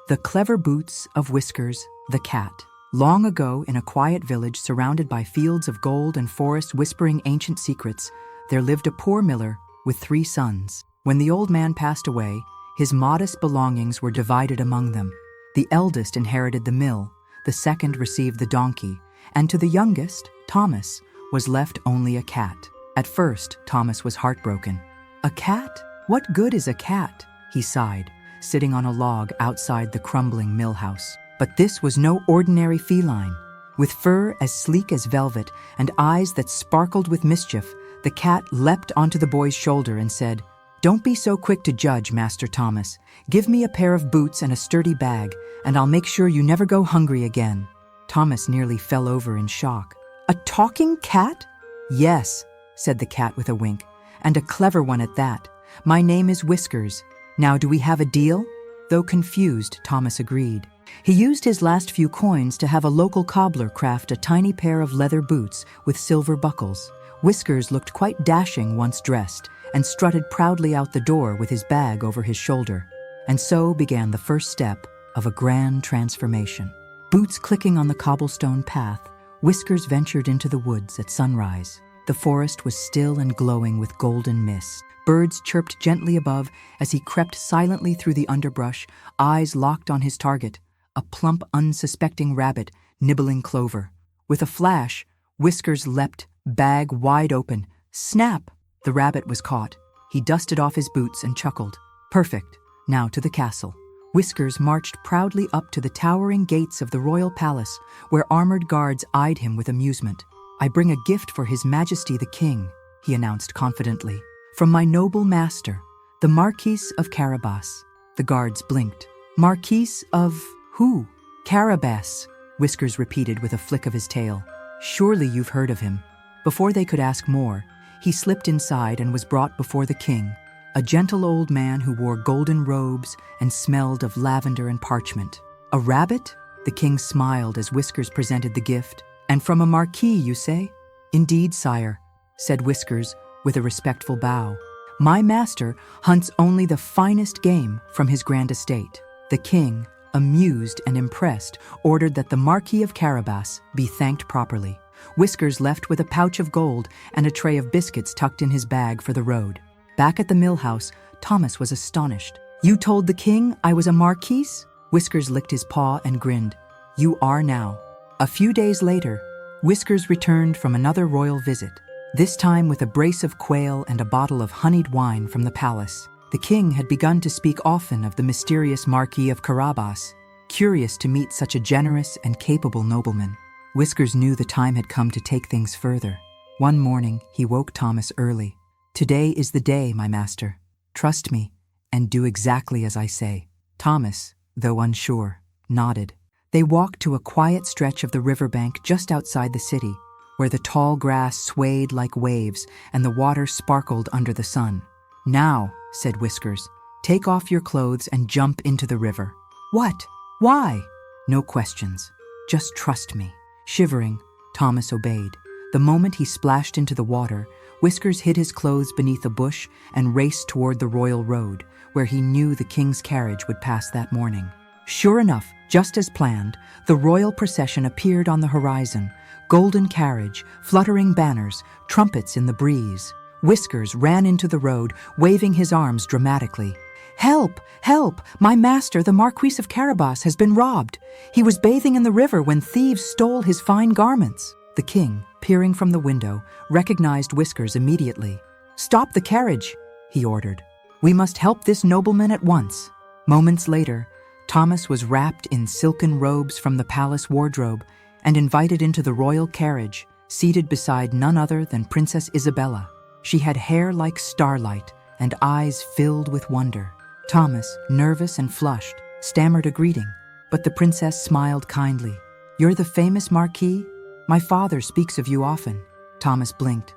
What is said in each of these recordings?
The Clever Boots of Whiskers, the Cat. Long ago, in a quiet village surrounded by fields of gold and forests whispering ancient secrets, there lived a poor miller with 3 sons. When the old man passed away, his modest belongings were divided among them. The eldest inherited the mill, the second received the donkey, and to the youngest, Thomas, was left only a cat. At first, Thomas was heartbroken. "A cat? What good is a cat?" he sighed, sitting on a log outside the crumbling mill house. But this was no ordinary feline. With fur as sleek as velvet and eyes that sparkled with mischief, the cat leapt onto the boy's shoulder and said, "Don't be so quick to judge, Master Thomas. Give me a pair of boots and a sturdy bag, and I'll make sure you never go hungry again." Thomas nearly fell over in shock. "A talking cat?" "Yes," said the cat with a wink, "and a clever one at that. My name is Whiskers. Now do we have a deal?" Though confused, Thomas agreed. He used his last few coins to have a local cobbler craft a tiny pair of leather boots with silver buckles. Whiskers looked quite dashing once dressed and strutted proudly out the door with his bag over his shoulder. And so began the first step of a grand transformation. Boots clicking on the cobblestone path, Whiskers ventured into the woods at sunrise. The forest was still and glowing with golden mist. Birds chirped gently above as he crept silently through the underbrush, eyes locked on his target, a plump, unsuspecting rabbit nibbling clover. With a flash, Whiskers leapt, bag wide open. Snap! The rabbit was caught. He dusted off his boots and chuckled. Perfect. Now to the castle. Whiskers marched proudly up to the towering gates of the royal palace, where armored guards eyed him with amusement. "I bring a gift for His Majesty the King," he announced confidently. "From my noble master, the Marquis of Carabas." The guards blinked. "Marquis of who?" "Carabas," Whiskers repeated with a flick of his tail. "Surely you've heard of him." Before they could ask more, he slipped inside and was brought before the king, a gentle old man who wore golden robes and smelled of lavender and parchment. "A rabbit?" The king smiled as Whiskers presented the gift. "And from a marquis, you say?" "Indeed, sire," said Whiskers with a respectful bow. "My master hunts only the finest game from his grand estate." The king, amused and impressed, ordered that the Marquis of Carabas be thanked properly. Whiskers left with a pouch of gold and a tray of biscuits tucked in his bag for the road. Back at the mill house, Thomas was astonished. "You told the king I was a marquis?" Whiskers licked his paw and grinned. "You are now." A few days later, Whiskers returned from another royal visit, this time with a brace of quail and a bottle of honeyed wine from the palace. The king had begun to speak often of the mysterious Marquis of Carabas, curious to meet such a generous and capable nobleman. Whiskers knew the time had come to take things further. One morning, he woke Thomas early. "Today is the day, my master. Trust me, and do exactly as I say." Thomas, though unsure, nodded. They walked to a quiet stretch of the riverbank just outside the city, where the tall grass swayed like waves and the water sparkled under the sun. "Now," said Whiskers, "take off your clothes and jump into the river." "What? Why?" "No questions. Just trust me." Shivering, Thomas obeyed. The moment he splashed into the water, Whiskers hid his clothes beneath a bush and raced toward the royal road, where he knew the king's carriage would pass that morning. Sure enough, just as planned, the royal procession appeared on the horizon, golden carriage, fluttering banners, trumpets in the breeze. Whiskers ran into the road, waving his arms dramatically. "Help! Help! My master, the Marquis of Carabas, has been robbed. He was bathing in the river when thieves stole his fine garments." The king, peering from the window, recognized Whiskers immediately. "Stop the carriage," he ordered. "We must help this nobleman at once." Moments later, Thomas was wrapped in silken robes from the palace wardrobe and invited into the royal carriage, seated beside none other than Princess Isabella. She had hair like starlight and eyes filled with wonder. Thomas, nervous and flushed, stammered a greeting, but the princess smiled kindly. "You're the famous Marquis? My father speaks of you often." Thomas blinked.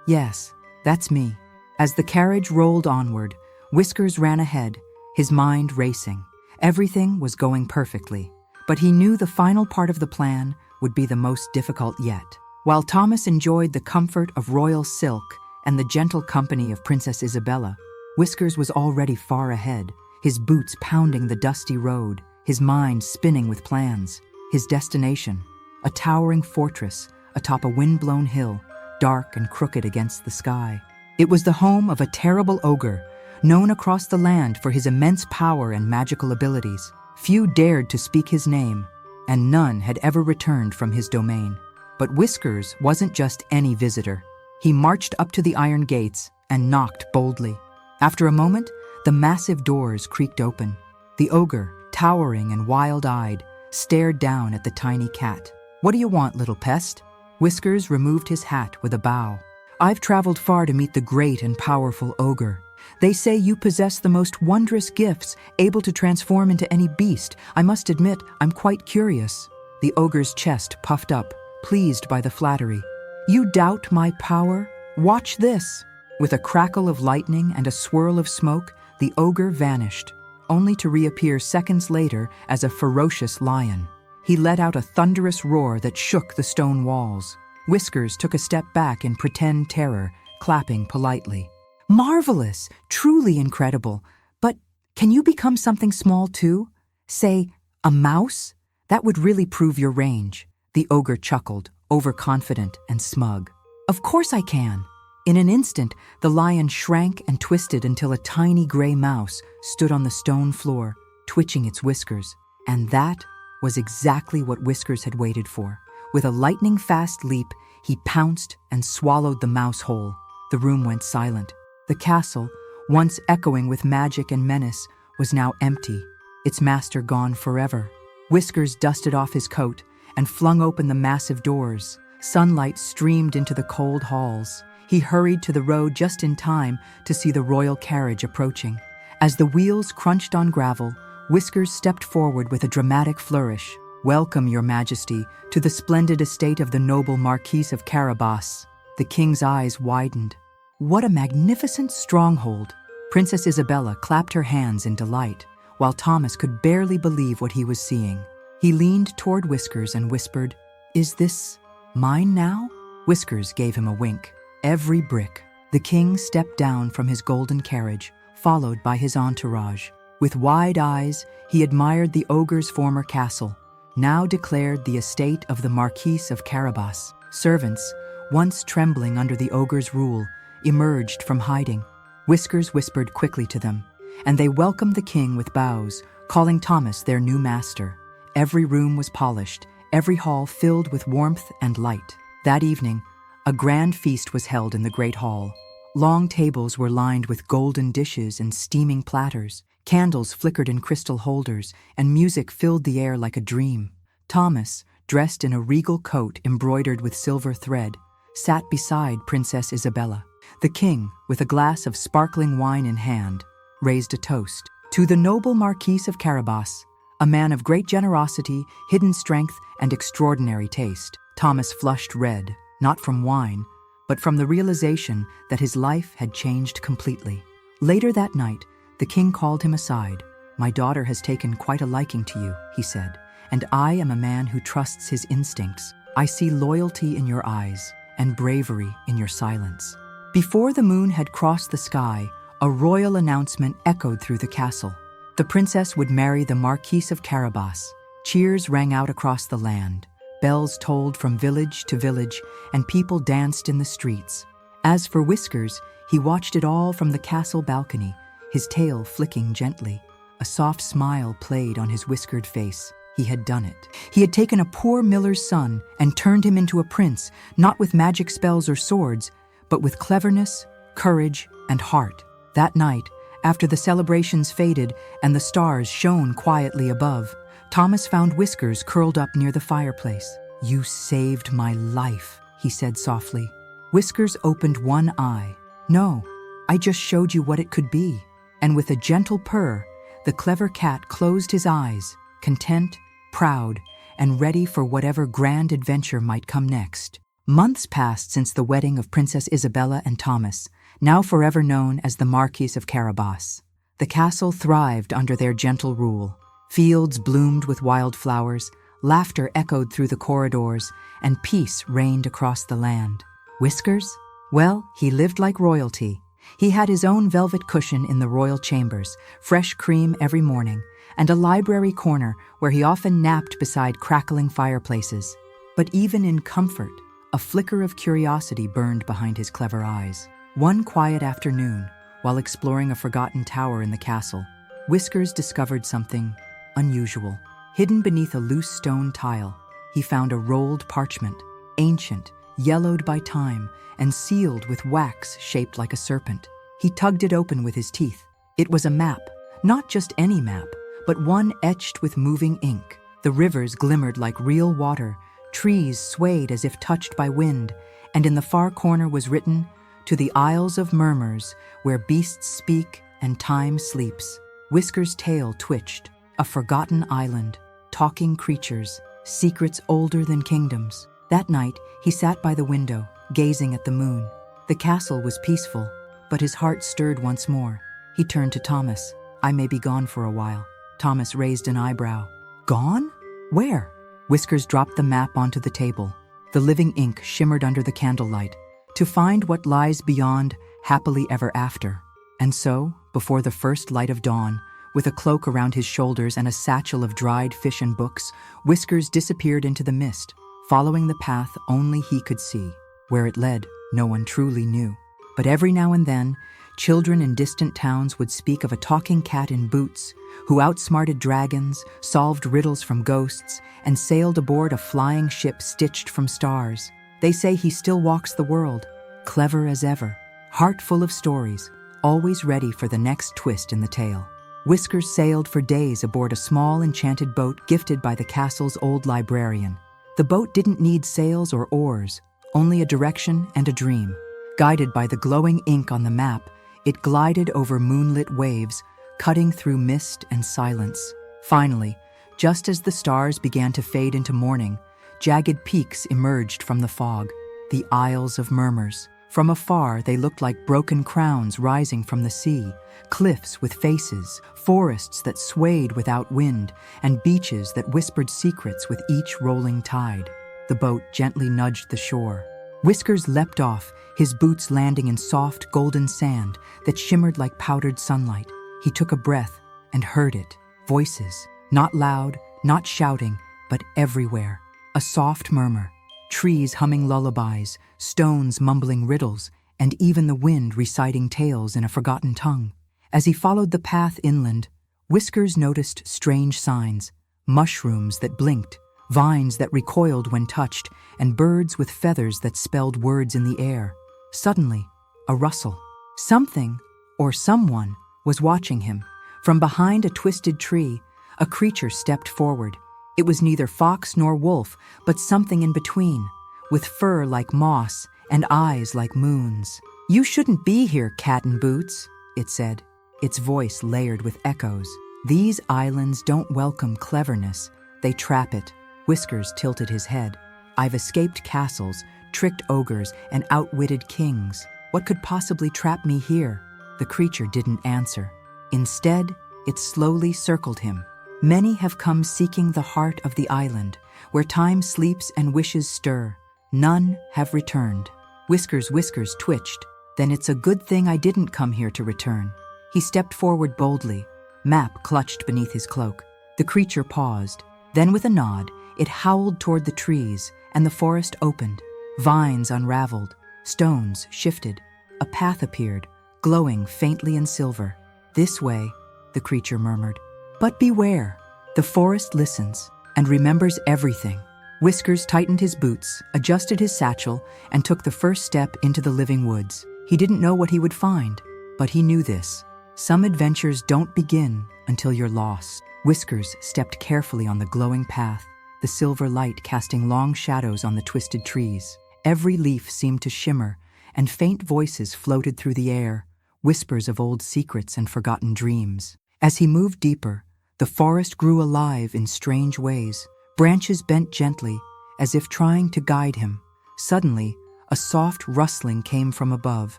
Yes, that's me." As the carriage rolled onward, Whiskers ran ahead, his mind racing. Everything was going perfectly, but he knew the final part of the plan would be the most difficult yet. While Thomas enjoyed the comfort of royal silk and the gentle company of Princess Isabella, Whiskers was already far ahead, his boots pounding the dusty road, his mind spinning with plans. His destination, a towering fortress atop a wind-blown hill, dark and crooked against the sky. It was the home of a terrible ogre, known across the land for his immense power and magical abilities. Few dared to speak his name, and none had ever returned from his domain. But Whiskers wasn't just any visitor. He marched up to the iron gates and knocked boldly. After a moment, the massive doors creaked open. The ogre, towering and wild-eyed, stared down at the tiny cat. "What do you want, little pest?" Whiskers removed his hat with a bow. "I've traveled far to meet the great and powerful ogre. They say you possess the most wondrous gifts, able to transform into any beast. I must admit, I'm quite curious." The ogre's chest puffed up, pleased by the flattery. "You doubt my power? Watch this." With a crackle of lightning and a swirl of smoke, the ogre vanished, only to reappear seconds later as a ferocious lion. He let out a thunderous roar that shook the stone walls. Whiskers took a step back in pretend terror, clapping politely. "Marvelous! Truly incredible! But can you become something small too? Say, a mouse? That would really prove your range." The ogre chuckled, overconfident and smug. "Of course I can." In an instant, the lion shrank and twisted until a tiny gray mouse stood on the stone floor, twitching its whiskers. And that was exactly what Whiskers had waited for. With a lightning-fast leap, he pounced and swallowed the mouse whole. The room went silent. The castle, once echoing with magic and menace, was now empty, its master gone forever. Whiskers dusted off his coat and flung open the massive doors. Sunlight streamed into the cold halls. He hurried to the road just in time to see the royal carriage approaching. As the wheels crunched on gravel, Whiskers stepped forward with a dramatic flourish. "Welcome, Your Majesty, to the splendid estate of the noble Marquis of Carabas." The king's eyes widened. What a magnificent stronghold! Princess Isabella clapped her hands in delight, while Thomas could barely believe what he was seeing. He leaned toward Whiskers and whispered, "Is this mine now?" Whiskers gave him a wink. Every brick. The king stepped down from his golden carriage, followed by his entourage. With wide eyes, he admired the ogre's former castle, now declared the estate of the Marquis of Carabas. Servants, once trembling under the ogre's rule, emerged from hiding. Whiskers whispered quickly to them, and they welcomed the king with bows, calling Thomas their new master. Every room was polished, every hall filled with warmth and light. That evening, a grand feast was held in the great hall. Long tables were lined with golden dishes and steaming platters. Candles flickered in crystal holders, and music filled the air like a dream. Thomas, dressed in a regal coat embroidered with silver thread, sat beside Princess Isabella. The king, with a glass of sparkling wine in hand, raised a toast. "To the noble Marquis of Carabas, a man of great generosity, hidden strength, and extraordinary taste." Thomas flushed red, not from wine, but from the realization that his life had changed completely. Later that night, the king called him aside. "My daughter has taken quite a liking to you," he said, "and I am a man who trusts his instincts. I see loyalty in your eyes and bravery in your silence." Before the moon had crossed the sky, a royal announcement echoed through the castle. The princess would marry the Marquis of Carabas. Cheers rang out across the land. Bells tolled from village to village, and people danced in the streets. As for Whiskers, he watched it all from the castle balcony, his tail flicking gently. A soft smile played on his whiskered face. He had done it. He had taken a poor miller's son and turned him into a prince, not with magic spells or swords, but with cleverness, courage, and heart. That night, after the celebrations faded and the stars shone quietly above, Thomas found Whiskers curled up near the fireplace. "You saved my life," he said softly. Whiskers opened one eye. "No, I just showed you what it could be." And with a gentle purr, the clever cat closed his eyes, content, proud, and ready for whatever grand adventure might come next. Months passed since the wedding of Princess Isabella and Thomas, now forever known as the Marquis of Carabas. The castle thrived under their gentle rule. Fields bloomed with wildflowers, laughter echoed through the corridors, and peace reigned across the land. Whiskers? Well, he lived like royalty, He had his own velvet cushion in the royal chambers, fresh cream every morning, and a library corner where he often napped beside crackling fireplaces. But even in comfort, a flicker of curiosity burned behind his clever eyes. One quiet afternoon, while exploring a forgotten tower in the castle, Whiskers discovered something unusual. Hidden beneath a loose stone tile, he found a rolled parchment, ancient, yellowed by time, and sealed with wax shaped like a serpent. He tugged it open with his teeth. It was a map, not just any map, but one etched with moving ink. The rivers glimmered like real water, trees swayed as if touched by wind, and in the far corner was written, "To the Isles of Murmurs, where beasts speak and time sleeps." Whiskers' tail twitched. A forgotten island, talking creatures, secrets older than kingdoms. That night, he sat by the window, gazing at the moon. The castle was peaceful, but his heart stirred once more. He turned to Thomas. "I may be gone for a while." Thomas raised an eyebrow. "Gone? Where?" Whiskers dropped the map onto the table. The living ink shimmered under the candlelight. "To find what lies beyond, happily ever after." And so, before the first light of dawn, with a cloak around his shoulders and a satchel of dried fish and books, Whiskers disappeared into the mist, following the path only he could see. Where it led, no one truly knew. But every now and then, children in distant towns would speak of a talking cat in boots who outsmarted dragons, solved riddles from ghosts, and sailed aboard a flying ship stitched from stars. They say he still walks the world, clever as ever, heart full of stories, always ready for the next twist in the tale. Whiskers sailed for days aboard a small enchanted boat gifted by the castle's old librarian. The boat didn't need sails or oars, only a direction and a dream. Guided by the glowing ink on the map, it glided over moonlit waves, cutting through mist and silence. Finally, just as the stars began to fade into morning, jagged peaks emerged from the fog, the Isles of Murmurs. From afar, they looked like broken crowns rising from the sea, cliffs with faces, forests that swayed without wind, and beaches that whispered secrets with each rolling tide. The boat gently nudged the shore. Whiskers leapt off, his boots landing in soft, golden sand that shimmered like powdered sunlight. He took a breath and heard it. Voices, not loud, not shouting, but everywhere. A soft murmur, trees humming lullabies, stones mumbling riddles, and even the wind reciting tales in a forgotten tongue. As he followed the path inland, Whiskers noticed strange signs, mushrooms that blinked, vines that recoiled when touched, and birds with feathers that spelled words in the air. Suddenly, a rustle. Something, or someone, was watching him. From behind a twisted tree, a creature stepped forward. It was neither fox nor wolf, but something in between, with fur like moss and eyes like moons. "You shouldn't be here, cat in boots," it said, its voice layered with echoes. "These islands don't welcome cleverness, they trap it." Whiskers tilted his head. "I've escaped castles, tricked ogres, and outwitted kings. What could possibly trap me here?" The creature didn't answer. Instead, it slowly circled him. "Many have come seeking the heart of the island, where time sleeps and wishes stir. None have returned." Whiskers' whiskers twitched. "Then it's a good thing I didn't come here to return." He stepped forward boldly, map clutched beneath his cloak. The creature paused. Then with a nod, it howled toward the trees, and the forest opened. Vines unraveled, stones shifted. A path appeared, glowing faintly in silver. "This way," the creature murmured. "But beware, the forest listens and remembers everything." Whiskers tightened his boots, adjusted his satchel, and took the first step into the living woods. He didn't know what he would find, but he knew this. Some adventures don't begin until you're lost. Whiskers stepped carefully on the glowing path, the silver light casting long shadows on the twisted trees. Every leaf seemed to shimmer, and faint voices floated through the air, whispers of old secrets and forgotten dreams. As he moved deeper, the forest grew alive in strange ways. Branches bent gently, as if trying to guide him. Suddenly, a soft rustling came from above,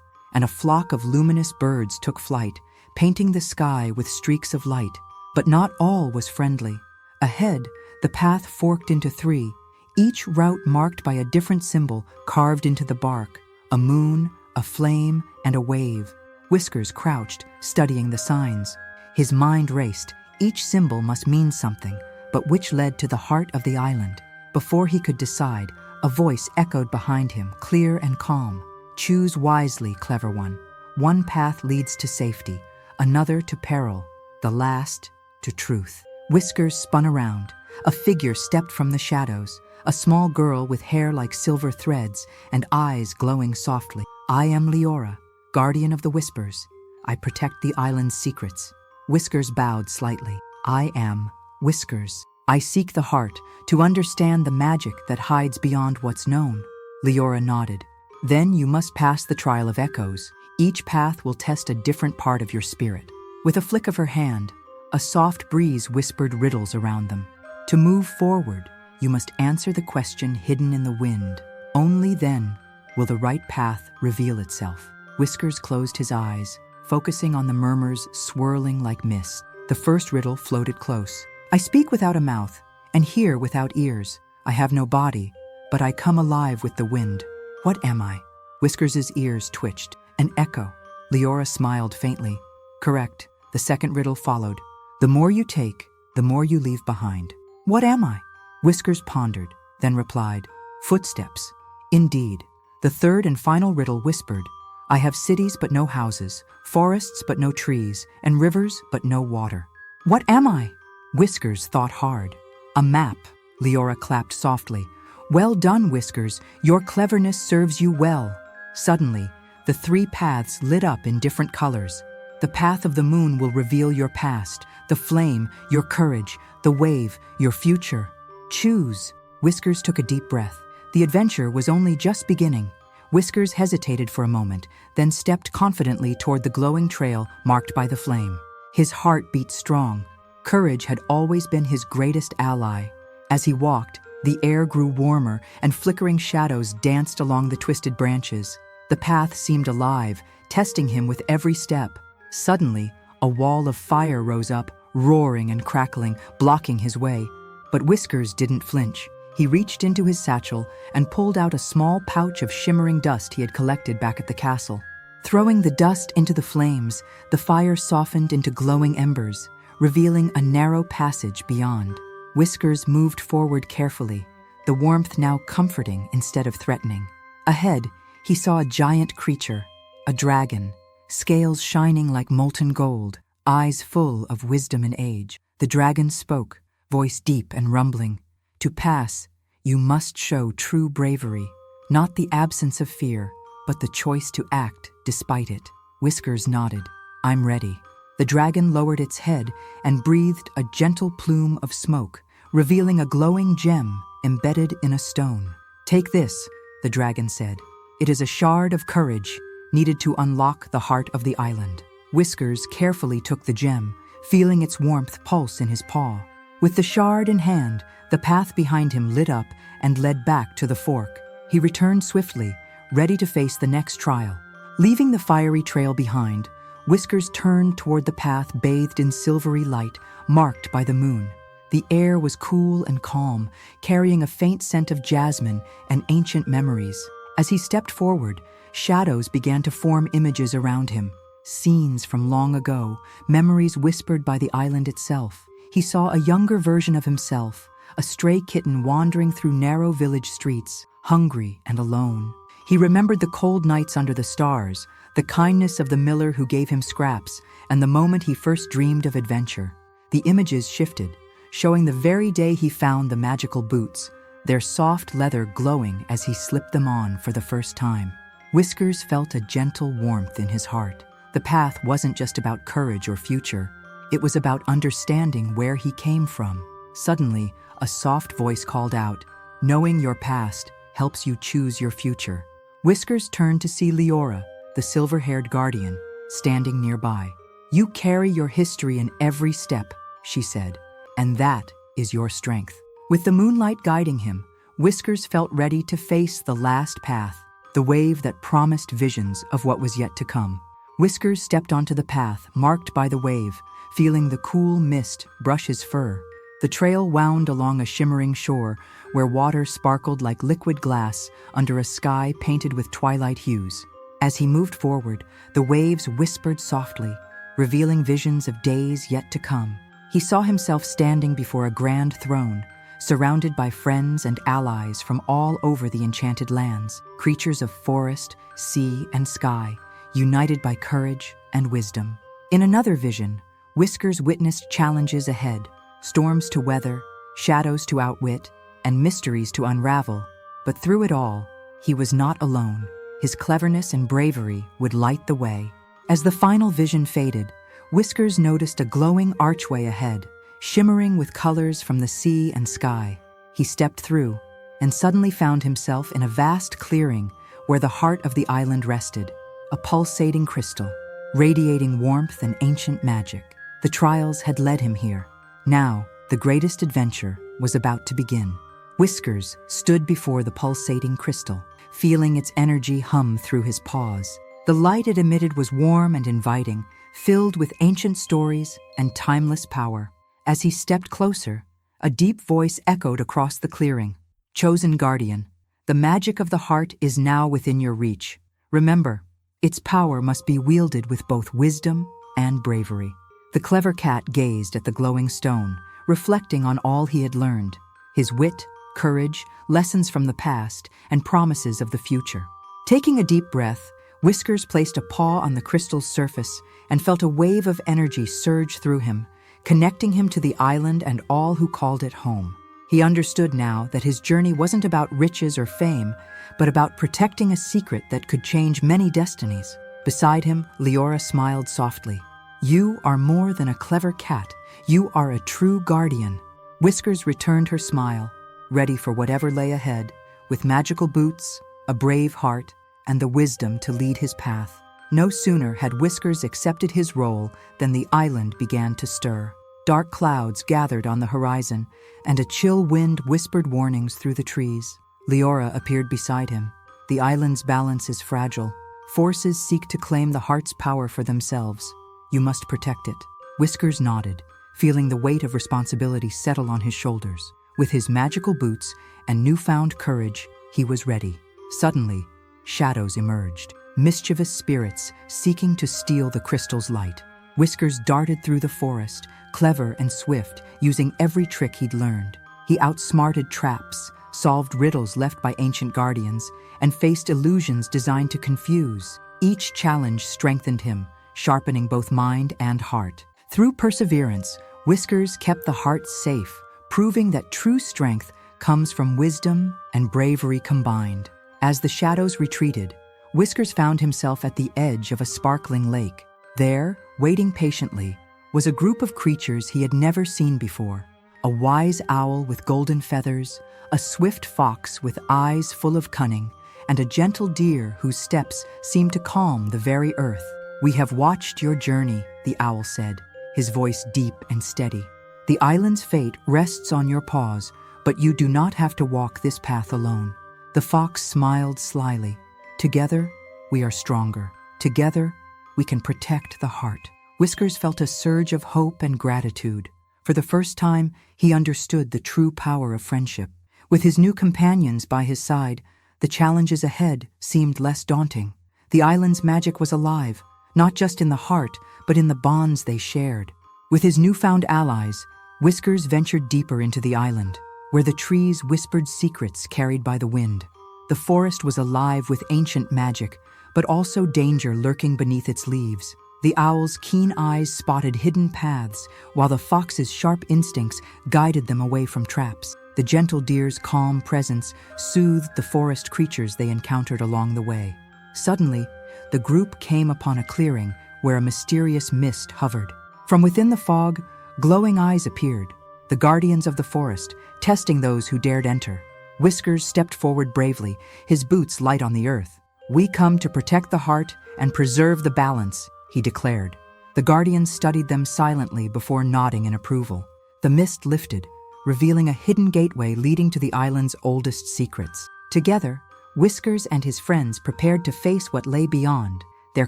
and a flock of luminous birds took flight, painting the sky with streaks of light. But not all was friendly. Ahead, the path forked into three, each route marked by a different symbol carved into the bark: a moon, a flame, and a wave. Whiskers crouched, studying the signs. His mind raced. Each symbol must mean something, but which led to the heart of the island? Before he could decide, a voice echoed behind him, clear and calm. Choose wisely, clever one. One path leads to safety, another to peril, the last to truth. Whiskers spun around. A figure stepped from the shadows, a small girl with hair like silver threads and eyes glowing softly. I am Leora, guardian of the Whispers. I protect the island's secrets. Whiskers bowed slightly. I am Whiskers. I seek the heart to understand the magic that hides beyond what's known. Leora nodded. Then you must pass the trial of echoes. Each path will test a different part of your spirit. With a flick of her hand, a soft breeze whispered riddles around them. To move forward, you must answer the question hidden in the wind. Only then will the right path reveal itself. Whiskers closed his eyes, focusing on the murmurs swirling like mist. The first riddle floated close. I speak without a mouth, and hear without ears. I have no body, but I come alive with the wind. What am I? Whiskers' ears twitched. An echo. Leora smiled faintly. Correct. The second riddle followed. The more you take, the more you leave behind. What am I? Whiskers pondered, then replied, footsteps. Indeed. The third and final riddle whispered, I have cities but no houses, forests but no trees, and rivers but no water. What am I? Whiskers thought hard. A map. Leora clapped softly. Well done, Whiskers. Your cleverness serves you well. Suddenly, the three paths lit up in different colors. The path of the moon will reveal your past, the flame, your courage, the wave, your future. Choose. Whiskers took a deep breath. The adventure was only just beginning. Whiskers hesitated for a moment, then stepped confidently toward the glowing trail marked by the flame. His heart beat strong. Courage had always been his greatest ally. As he walked, the air grew warmer and flickering shadows danced along the twisted branches. The path seemed alive, testing him with every step. Suddenly, a wall of fire rose up, roaring and crackling, blocking his way. But Whiskers didn't flinch. He reached into his satchel and pulled out a small pouch of shimmering dust he had collected back at the castle. Throwing the dust into the flames, the fire softened into glowing embers, revealing a narrow passage beyond. Whiskers moved forward carefully, the warmth now comforting instead of threatening. Ahead, he saw a giant creature, a dragon, scales shining like molten gold, eyes full of wisdom and age. The dragon spoke, voice deep and rumbling. To pass, you must show true bravery, not the absence of fear, but the choice to act despite it. Whiskers nodded. I'm ready. The dragon lowered its head and breathed a gentle plume of smoke, revealing a glowing gem embedded in a stone. Take this, the dragon said. It is a shard of courage needed to unlock the heart of the island. Whiskers carefully took the gem, feeling its warmth pulse in his paw. With the shard in hand, the path behind him lit up and led back to the fork. He returned swiftly, ready to face the next trial. Leaving the fiery trail behind, Whiskers turned toward the path bathed in silvery light, marked by the moon. The air was cool and calm, carrying a faint scent of jasmine and ancient memories. As he stepped forward, shadows began to form images around him. Scenes from long ago, memories whispered by the island itself. He saw a younger version of himself, a stray kitten wandering through narrow village streets, hungry and alone. He remembered the cold nights under the stars, the kindness of the miller who gave him scraps, and the moment he first dreamed of adventure. The images shifted, showing the very day he found the magical boots, their soft leather glowing as he slipped them on for the first time. Whiskers felt a gentle warmth in his heart. The path wasn't just about courage or future. It was about understanding where he came from. Suddenly, a soft voice called out, "Knowing your past helps you choose your future." Whiskers turned to see Leora, the silver-haired guardian, standing nearby. "You carry your history in every step," she said, "and that is your strength." With the moonlight guiding him, Whiskers felt ready to face the last path, the wave that promised visions of what was yet to come. Whiskers stepped onto the path, marked by the wave, feeling the cool mist brush his fur. The trail wound along a shimmering shore where water sparkled like liquid glass under a sky painted with twilight hues. As he moved forward, the waves whispered softly, revealing visions of days yet to come. He saw himself standing before a grand throne, surrounded by friends and allies from all over the enchanted lands, creatures of forest, sea, and sky, united by courage and wisdom. In another vision, Whiskers witnessed challenges ahead, storms to weather, shadows to outwit, and mysteries to unravel. But through it all, he was not alone. His cleverness and bravery would light the way. As the final vision faded, Whiskers noticed a glowing archway ahead, shimmering with colors from the sea and sky. He stepped through and suddenly found himself in a vast clearing where the heart of the island rested, a pulsating crystal, radiating warmth and ancient magic. The trials had led him here. Now, the greatest adventure was about to begin. Whiskers stood before the pulsating crystal, feeling its energy hum through his paws. The light it emitted was warm and inviting, filled with ancient stories and timeless power. As he stepped closer, a deep voice echoed across the clearing. "Chosen guardian, the magic of the heart is now within your reach. Remember, its power must be wielded with both wisdom and bravery." The clever cat gazed at the glowing stone, reflecting on all he had learned, his wit, courage, lessons from the past, and promises of the future. Taking a deep breath, Whiskers placed a paw on the crystal's surface and felt a wave of energy surge through him, connecting him to the island and all who called it home. He understood now that his journey wasn't about riches or fame, but about protecting a secret that could change many destinies. Beside him, Leora smiled softly. "You are more than a clever cat. You are a true guardian." Whiskers returned her smile, ready for whatever lay ahead, with magical boots, a brave heart, and the wisdom to lead his path. No sooner had Whiskers accepted his role than the island began to stir. Dark clouds gathered on the horizon, and a chill wind whispered warnings through the trees. Leora appeared beside him. "The island's balance is fragile. Forces seek to claim the heart's power for themselves. You must protect it." Whiskers nodded, feeling the weight of responsibility settle on his shoulders. With his magical boots and newfound courage, he was ready. Suddenly, shadows emerged, mischievous spirits seeking to steal the crystal's light. Whiskers darted through the forest, clever and swift, using every trick he'd learned. He outsmarted traps, solved riddles left by ancient guardians, and faced illusions designed to confuse. Each challenge strengthened him, sharpening both mind and heart. Through perseverance, Whiskers kept the heart safe, proving that true strength comes from wisdom and bravery combined. As the shadows retreated, Whiskers found himself at the edge of a sparkling lake. There, waiting patiently, was a group of creatures he had never seen before. A wise owl with golden feathers, a swift fox with eyes full of cunning, and a gentle deer whose steps seemed to calm the very earth. "We have watched your journey," the owl said, his voice deep and steady. "The island's fate rests on your paws, but you do not have to walk this path alone." The fox smiled slyly. "Together, we are stronger. Together, we can protect the heart." Whiskers felt a surge of hope and gratitude. For the first time, he understood the true power of friendship. With his new companions by his side, the challenges ahead seemed less daunting. The island's magic was alive, not just in the heart, but in the bonds they shared. With his newfound allies, Whiskers ventured deeper into the island, where the trees whispered secrets carried by the wind. The forest was alive with ancient magic, but also danger lurking beneath its leaves. The owl's keen eyes spotted hidden paths, while the fox's sharp instincts guided them away from traps. The gentle deer's calm presence soothed the forest creatures they encountered along the way. Suddenly, the group came upon a clearing where a mysterious mist hovered. From within the fog, glowing eyes appeared, the guardians of the forest, testing those who dared enter. Whiskers stepped forward bravely, his boots light on the earth. "We come to protect the heart and preserve the balance," he declared. The guardians studied them silently before nodding in approval. The mist lifted, revealing a hidden gateway leading to the island's oldest secrets. Together, Whiskers and his friends prepared to face what lay beyond, their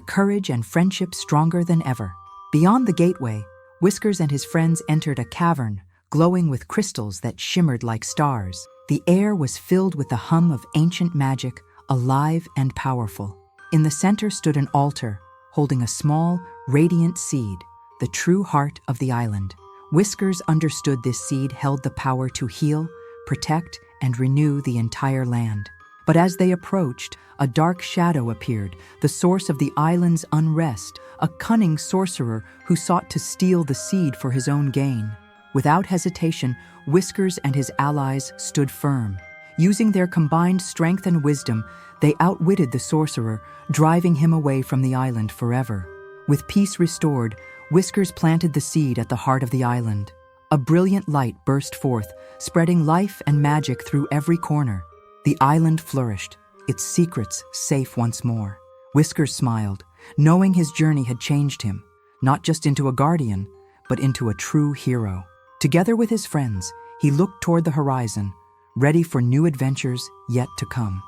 courage and friendship stronger than ever. Beyond the gateway, Whiskers and his friends entered a cavern, glowing with crystals that shimmered like stars. The air was filled with the hum of ancient magic, alive and powerful. In the center stood an altar, holding a small, radiant seed, the true heart of the island. Whiskers understood this seed held the power to heal, protect, and renew the entire land. But as they approached, a dark shadow appeared, the source of the island's unrest, a cunning sorcerer who sought to steal the seed for his own gain. Without hesitation, Whiskers and his allies stood firm. Using their combined strength and wisdom, they outwitted the sorcerer, driving him away from the island forever. With peace restored, Whiskers planted the seed at the heart of the island. A brilliant light burst forth, spreading life and magic through every corner. The island flourished, its secrets safe once more. Whiskers smiled, knowing his journey had changed him, not just into a guardian, but into a true hero. Together with his friends, he looked toward the horizon, ready for new adventures yet to come.